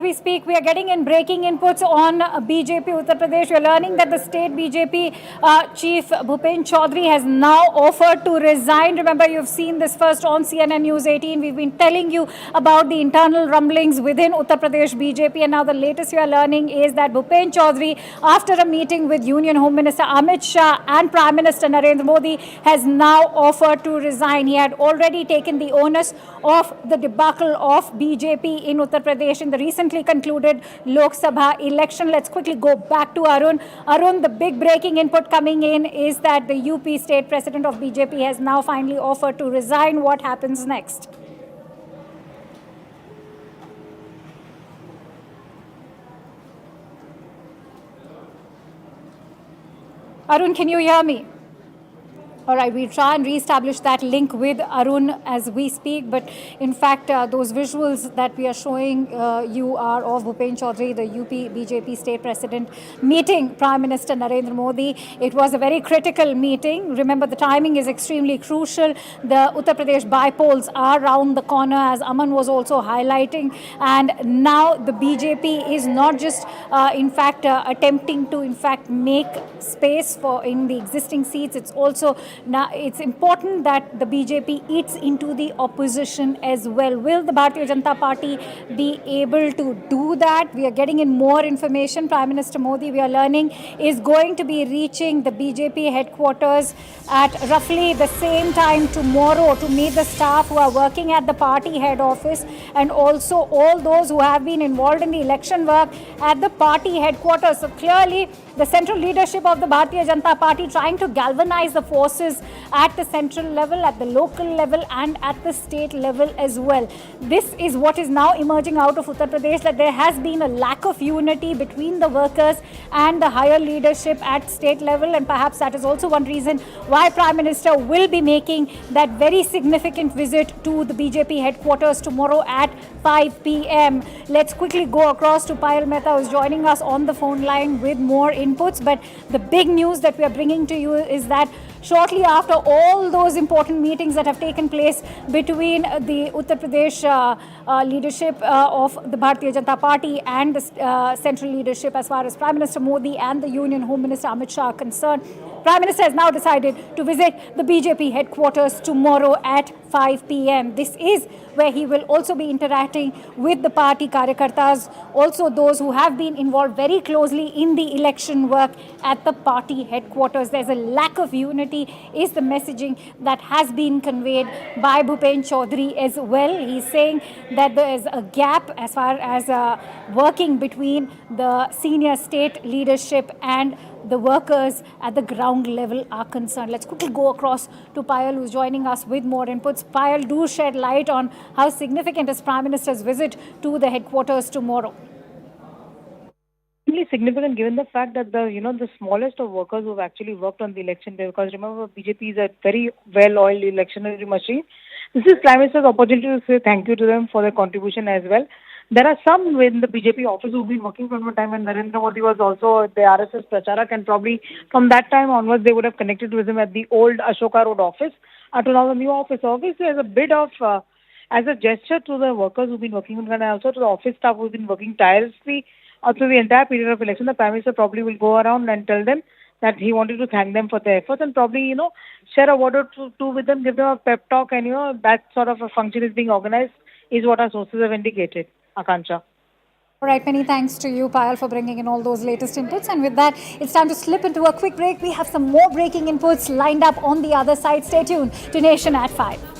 we speak, we are getting in breaking inputs on BJP Uttar Pradesh. We are learning that the state BJP chief Bhupen Chaudhary has now offered to resign. Remember, you've seen this first on CNN News 18. We've been telling you about the internal rumblings within Uttar Pradesh BJP, and now the latest we are learning is that Bhupen Chaudhary, after a meeting with Union Home Minister Amit Shah and Prime Minister Narendra Modi, has now offered to resign. He had already taken the onus of the debacle of BJP in Uttar Pradesh in the recently concluded Lok Sabha election. Let's quickly go back to Arun. Arun, the big breaking input coming in is that the UP state president of BJP has now finally offered to resign. What happens next? Arun, can you hear me? All right, we'll try and re-establish that link with Arun as we speak. But in fact, those visuals that we are showing you are of Bhupen Chaudhary, the UP BJP state president, meeting Prime Minister Narendra Modi. It was a very critical meeting. Remember, the timing is extremely crucial. The Uttar Pradesh by-polls are round the corner, as Aman was also highlighting. And now the BJP is not just, attempting to, make space for in the existing seats. It's also now it's important that the BJP eats into the opposition as well. Will the Bharatiya Janata Party be able to do that? We are getting in more information. Prime Minister Modi, we are learning, is going to be reaching the BJP headquarters at roughly the same time tomorrow to meet the staff who are working at the party head office, and also all those who have been involved in the election work at the party headquarters. So clearly, the central leadership of the Bharatiya Janata Party trying to galvanize the forces at the central level, at the local level, and at the state level as well. This is what is now emerging out of Uttar Pradesh, that there has been a lack of unity between the workers and the higher leadership at state level, and perhaps that is also one reason why Prime Minister will be making that very significant visit to the BJP headquarters tomorrow at 5 p.m. Let's quickly go across to Payal Mehta, who's joining us on the phone line with more inputs. But the big news that we are bringing to you is that shortly after all those important meetings that have taken place between the Uttar Pradesh leadership of the Bharatiya Janata Party and the central leadership as far as Prime Minister Modi and the Union Home Minister Amit Shah are concerned, Prime Minister has now decided to visit the BJP headquarters tomorrow at 5 p.m. This is where he will also be interacting with the party karyakartas, also those who have been involved very closely in the election work at the party headquarters. There's a lack of unity is the messaging that has been conveyed by Bhupen Chaudhary as well. He's saying that there is a gap as far as working between the senior state leadership and the workers at the ground level are concerned. Let's quickly go across to Payal, who's joining us with more inputs. Payal, do shed light on how significant is Prime Minister's visit to the headquarters tomorrow. Really significant given the fact that the smallest of workers who have actually worked on the election day, because remember, BJP is a very well-oiled electionary machine. This is Prime Minister's opportunity to say thank you to them for their contribution as well. There are some within the BJP office who've been working from a time when Narendra Modi was also the RSS Pracharak, and probably from that time onwards they would have connected with him at the old Ashoka Road office to now the new office. So obviously, as a bit of as a gesture to the workers who've been working on, and also to the office staff who've been working tirelessly through the entire period of election, the Prime Minister probably will go around and tell them that he wanted to thank them for their efforts, and probably share a word or two with them, give them a pep talk, and that sort of a function is being organized, is what our sources have indicated. Akansha. All right, many thanks to you, Payal, for bringing in all those latest inputs. And with that, it's time to slip into a quick break. We have some more breaking inputs lined up on the other side. Stay tuned to Nation at 5.